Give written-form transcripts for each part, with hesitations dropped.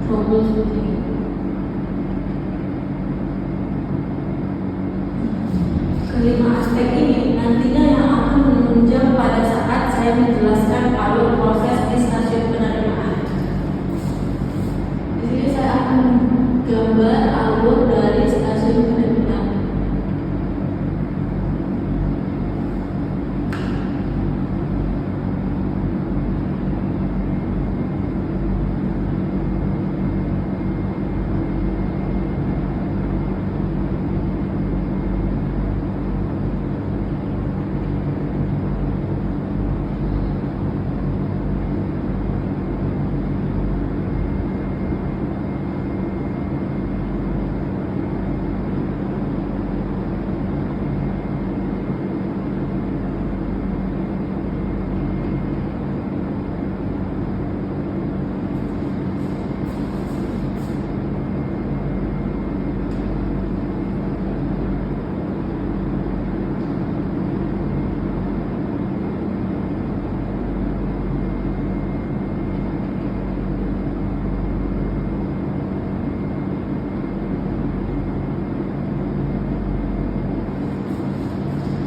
20 seperti ini. Kelima aspek ini nantinya yang akan menunjang pada saat saya menjelaskan alur proses di stasiun penerimaan. Di sini saya akan gambar alur dari stasiun penerimaan.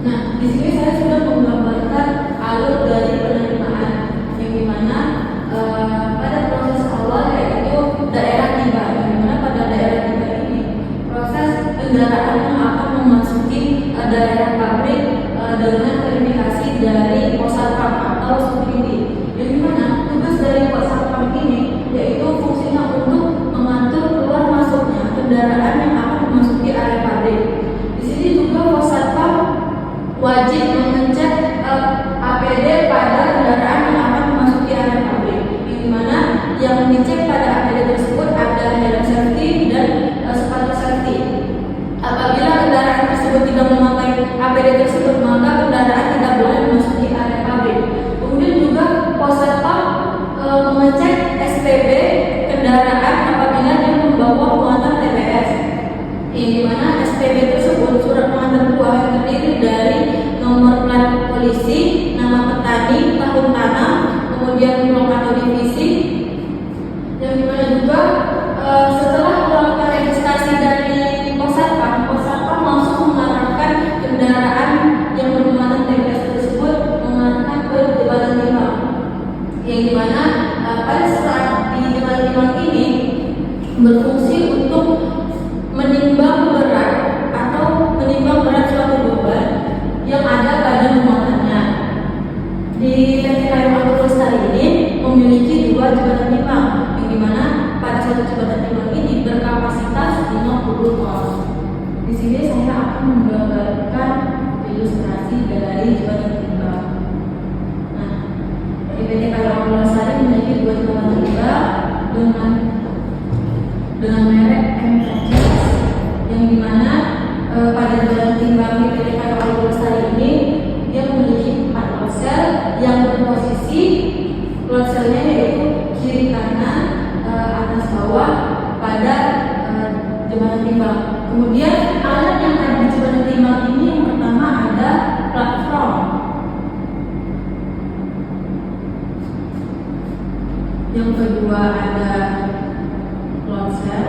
Nah, di sini saya sudah menggambarkan alur dari penerimaan yang dimana pada proses awal yaitu daerah tiba, yang dimana pada daerah tiba ini proses kendaraan yang akan memasuki daerah pabrik dengan verifikasi dari Posatpam atau security, yang dimana tugas dari Posatpam ini yaitu fungsinya untuk mengatur keluar masuknya kendaraan yang akan memasuki area pabrik. Di sini juga Posatpam wajib mengecek APD pada kendaraan yang akan memasuki area pabrik, yang dimana yang dicek pada APD tersebut ada helm safety dan sepatu safety. Apabila kendaraan tersebut tidak memakai APD tersebut, maka kendaraan tidak boleh memasuki area pabrik. Kemudian juga Posatpam mengecek SPB kendaraan apabila dia membawa muatan TPS, yang dimana SPB tersebut surat pengantar buah yang terdiri dari nomor plat polisi, nama petani, tahun tanam, kemudian blok atau divisi, yang dimana juga setelah melakukan registrasi dari Posatpam langsung mengarahkan kendaraan yang bermuatan TPS tersebut mengarahkan ke Jembatan Timbang, yang dimana pada saat di Jembatan Timbang ini berfungsi untuk menimbang berat atau menimbang berat suatu beban yang ada pada muatannya. Di PT Kayu Agro Lestari ini memiliki 2 jembatan timbang, yang dimana pada satu jembatan timbang ini berkapasitas 50 ton. Di sini saya akan menggambarkan ilustrasi dari jembatan timbang. Nah, di PT Kayu Agro Lestari memiliki 2 jembatan timbang dengan merek MKC, yang dimana pada jembatan timbang di PT Kayu Agro Lestari ini dia memiliki 4 lotssel yang berposisi lottselnya yaitu kiri kanan, atas bawah pada jembatan timbang. Kemudian alat yang ada di jembatan timbang ini yang pertama ada platform, yang kedua ada lotssel,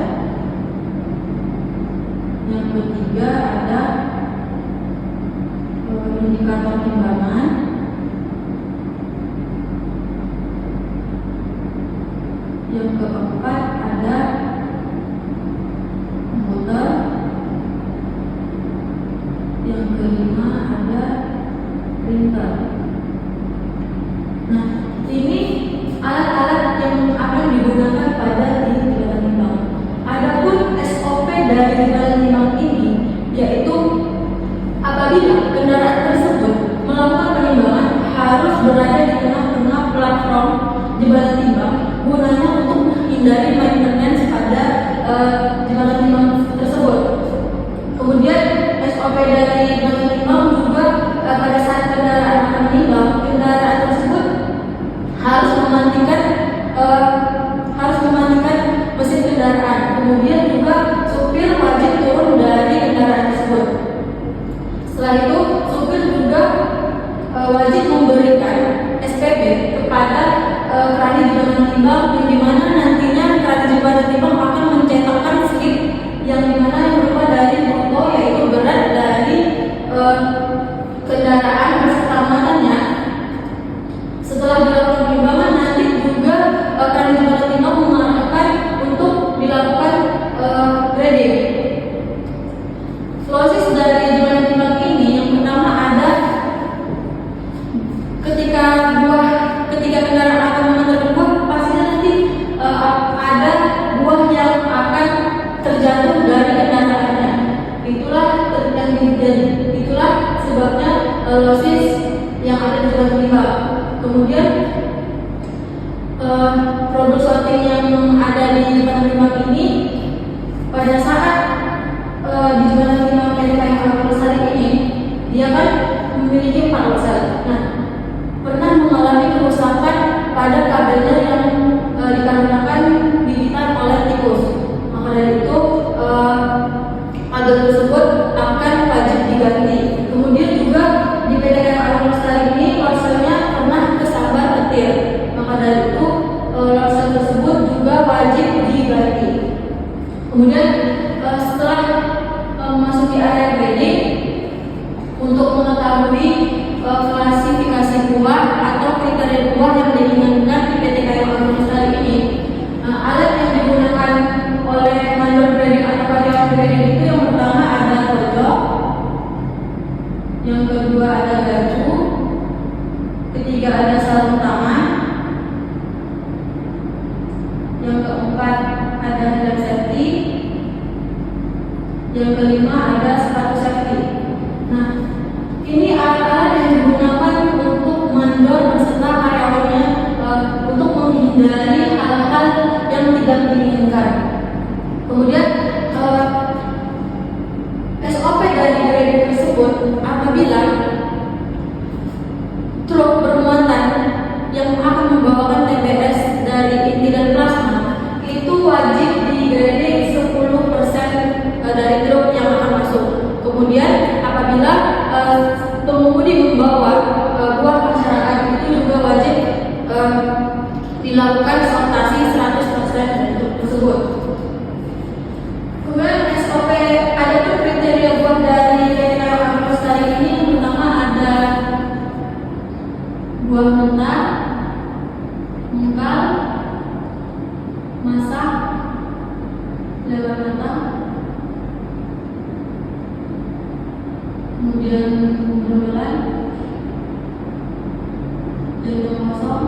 yang ketiga ada indikator timbangan, yang keempat ada motor, yang kelima ada printer. Nah, ini alat-alat yang akan digunakan pada di jembatan timbang. Adapun SOP dari jembatan timbang ini yaitu apabila kendaraan tersebut melakukan penimbangan harus berada di tengah-tengah platform jembatan timbang, gunanya untuk menghindari maintenance pada jembatan timbang tersebut. Kemudian SOP dari jembatan timbang juga pada saat kendaraan akan menimbang, kendaraan tersebut harus mematikan mesin kendaraan. Kemudian juga supir wajib turun dari kendaraan tersebut. Setelah itu supir juga wajib memberikan SPP kepada krani jembatan timbang, yang dimana nantinya krani jembatan yang ada di Jembatan Limbang ini, pada saat di Jembatan Limbang PT KAI Alam Lestari ini, dia kan memiliki 4 longsel. Nah, pernah mengalami kerusakan pada kabelnya yang dikarenakan gigitan oleh tikus. Maka dari itu kabel tersebut akan wajib diganti. Kemudian juga di PT KAI Alam Lestari ini longselnya pernah kesambar petir. Maka dari itu longsel tersebut juga wajib diganti. Kemudian setelah memasuki area grading, untuk mengetahui klasifikasi buah atau kriteria buah yang diinginkan di PT KAI Alam Lestari ini, alat yang digunakan oleh mandor grading atau karyawan grading itu yang pertama ada tojok, yang kedua ada garpu, ketiga ada sarung tangan, yang keempat ada helm safety, yang kelima ada sepatu safety. Nah, ini alat-alat yang digunakan untuk mandor beserta karyawannya untuk menghindari hal-hal yang tidak diinginkan. Kemudian SOP dari grading tersebut, apabila truk bermuatan yang akan membawakan TBS dari inti dan plasma itu wajib di grading 10% dari truk yang akan masuk. Kemudian apabila pengemudi membawa buah masyarakat itu juga wajib dilakukan sortasi 100% dari truk tersebut. Kemudian SOP ada tuh kriteria buah dari PT KAI Alam Lestari ini. Yang pertama ada buah mentah, mengkal, masak, lewat matang, kemudian bermelan, jantung kosong,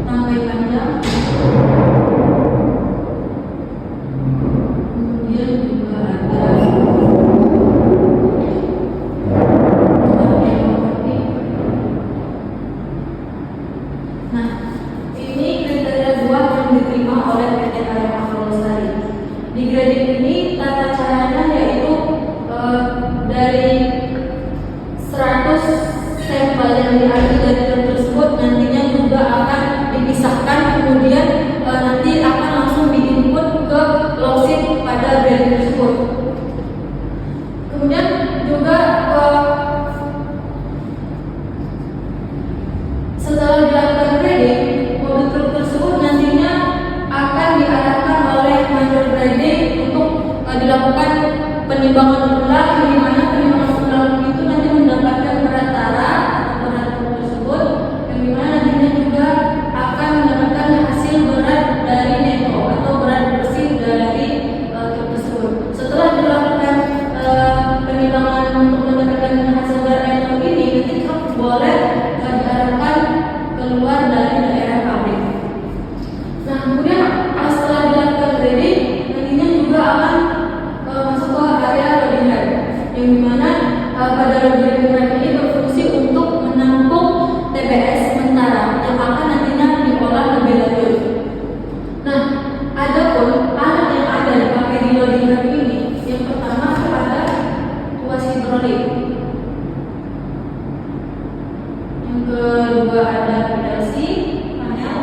tangkai panjang, kemudian juga ada nah, ini kriteria buah yang diterima oleh PT KAI Alam Lestari. Di grading ini tata caranya yaitu dari 100 sampel yang diambil dari truk tersebut nantinya juga akan dipisahkan, kemudian nanti akan langsung diinput ke logsit pada grading tersebut. Kemudian juga setelah dilakukan grading, mobil truk tersebut nantinya akan diarahkan oleh mandor grading untuk dilakukan penimbangan ulang, di mana penimbangan ulang itu nanti mendapatkan berat tara atau berat truk tersebut, yang dimana nantinya juga akan mendapatkan hasil berat dari neto atau berat bersih dari truk tersebut. Setelah dilakukan penimbangan untuk mendapatkan hasil berat neto ini, nanti truk boleh diarahkan keluar dari daerah pabrik. Nah, kemudian setelah dilakukan grading, nantinya juga akan masuk ke area loading rack, yang dimana pada loading rack ini berfungsi untuk menampung TBS sementara yang akan nantinya diolah lebih lanjut. Nah, ada pun alat yang ada dipakai di loading rack ini, yang pertama ada tuas hidrolik, yang kedua ada pedasi panel,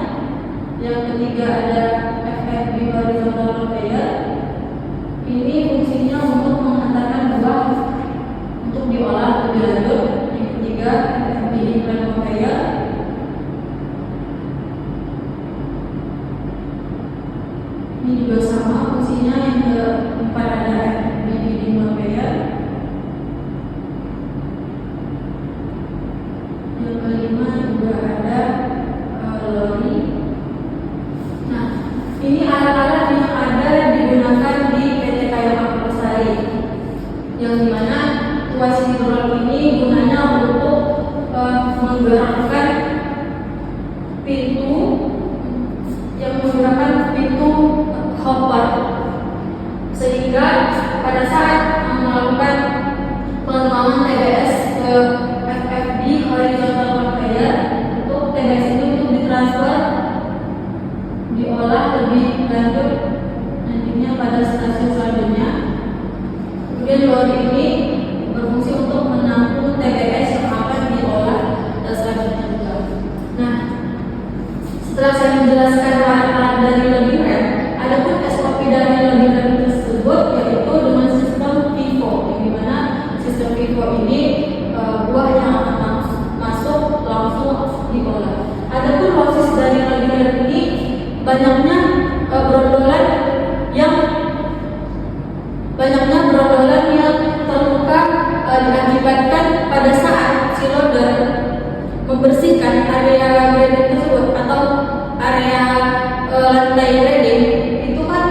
yang ketiga ada FFB horizontal conveyor. Ini fungsinya untuk menghantarkan buah untuk diolah lebih lanjut. Yang ketiga FFB incline conveyor. Ini juga sama fungsinya. Yang keempat ada FFB feeding conveyor. Yang kelima juga ada lori. Nah, ini alat-alat yang ada digunakan di PT KAI Alam Lestari, yang dimana tuas hidrolik ini gunanya untuk menggerakkan pintu yang menggunakan pintu hopper, sehingga lanjut nantinya pada stasiun selanjutnya. Kemudian lori ini berfungsi untuk menampung TBS yang akan diolah dan selanjutnya juga. Nah, setelah saya menjelaskan alat-alat dari loading rack, ada pun SOP dari loading rack tersebut yaitu dengan sistem FIFO, yang dimana sistem FIFO ini buah yang akan masuk langsung diolah. Ada pun proses dari loading rack ini banyaknya brondolan yang terluka diakibatkan pada saat si loader membersihkan area grading tersebut atau area lantai grading, itu kan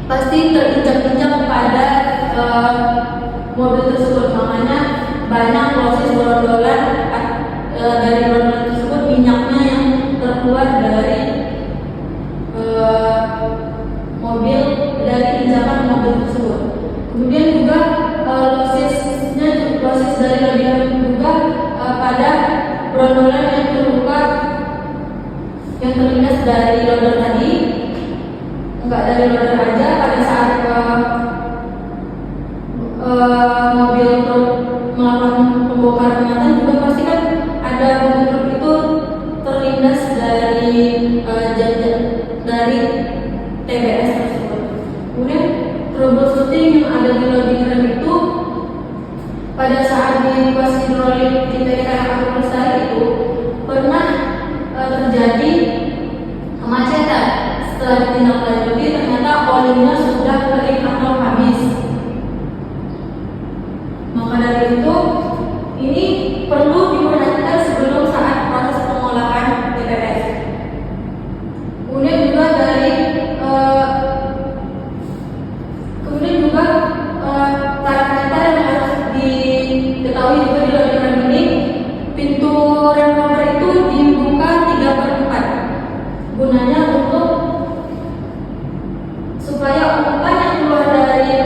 pasti terinjak-injak pada mobil tersebut. Makanya banyak proses brondolan dari brondolan tersebut, minyaknya yang terkeluar dari mobil, dari injakan mobil tersebut. Kemudian juga proses dari loading juga pada brondolan yang terluka, yang terlindas dari loader tadi, enggak dari loader aja. Pada saat mobil truk melakukan pembongkaran muatan juga pasti kan ada mobil truk itu terlindas dari TBS tersebut. Kemudian troubleshooting yang ada di loading rack itu pada saat di pas hidrolik di PT Aku Lestari itu pernah terjadi kemacetan. Setelah ditindaklanjuti ternyata olinya sudah kering atau habis. Maka dari itu ini perlu diperhatikan sebelum saat proses pengolahan TPS. Kemudian juga tanda-tanda yang harus diketahui juga di loading rack ini, pintu rem cover itu dibuka 3/4. Gunanya untuk supaya umpan yang keluar dari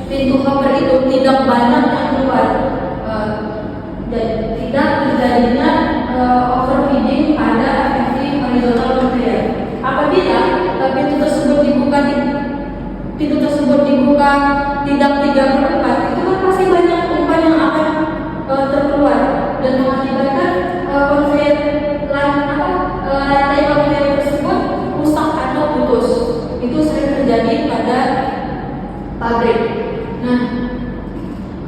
pintu cover itu tidak banyak yang keluar, dan tidak terjadinya overfeeding pada efektif horizontal conveyor. Apabila pintu tersebut dibuka tidak 3/4, itu kan pasti banyak umpan yang akan terkeluar dan mengakibatkan rantai konveyor tersebut rusak atau putus. Itu sering terjadi pada pabrik. Nah,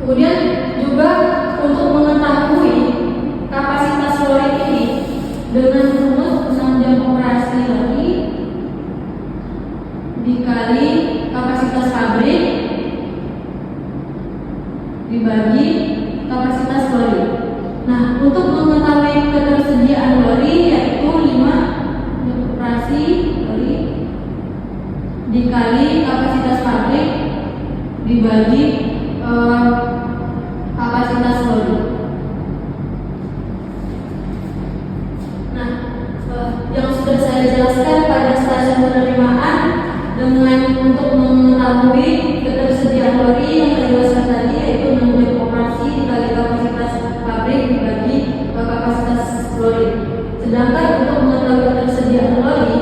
kemudian juga untuk mengetahui kapasitas lori ini dengan rumus 6 jam operasi lagi dikali kapasitas pabrik dibagi kapasitas lori. Nah, untuk mengetahui ketersediaan lori yaitu 5 jam operasi lori dikali kapasitas pabrik dibagi kapasitas lori. Nah, yang sudah saya jelaskan pada stasiun penerimaan dengan untuk mengetahui ketersediaan lori yang saya jelaskan tadi, yaitu 6 jam operasi dikali kapasitas pabrik dibagi kapasitas lori. Sedangkan untuk mengetahui ketersediaan lori